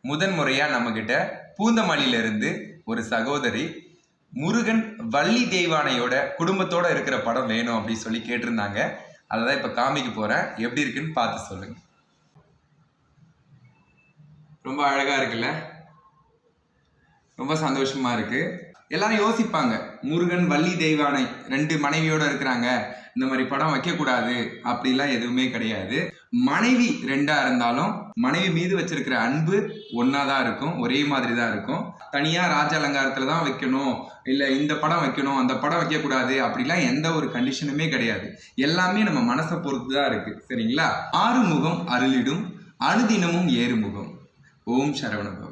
முதன்முறையா நம்ம கிட்ட பூந்தமல்லியில இருந்து ஒரு சகோதரி முருகன் வள்ளி தெய்வானையோட குடும்பத்தோட இருக்கிற படம் வேணும் அப்படின்னு சொல்லி கேட்டிருந்தாங்க. அதான் இப்ப காமிக்க போறேன். எப்படி இருக்குன்னு பார்த்து சொல்லுங்க. ரொம்ப அழகா இருக்குல்ல, ரொம்ப சந்தோஷமா இருக்கு. எல்லாரும் யோசிப்பாங்க, முருகன் வள்ளி தெய்வானை 2 மனைவியோட இருக்கிறாங்க, இந்த மாதிரி படம் வைக்கக்கூடாது அப்படிலாம் எதுவுமே கிடையாது. மனைவி 2ஆ இருந்தாலும் மனைவி மீது வச்சிருக்கிற அன்பு ஒன்னாதான் இருக்கும், ஒரே மாதிரி தான் இருக்கும். தனியா ராஜ அலங்காரத்துல தான் வைக்கணும், இல்ல இந்த படம் வைக்கணும் அந்த படம் வைக்கக்கூடாது அப்படிலாம் எந்த ஒரு கண்டிஷனுமே கிடையாது. எல்லாமே நம்ம மனசை பொறுத்து தான் இருக்கு. சரிங்களா? ஆறுமுகம் அருளிடும் அனுதினமும் ஏறுமுகம். ஓம் சரவணபவ.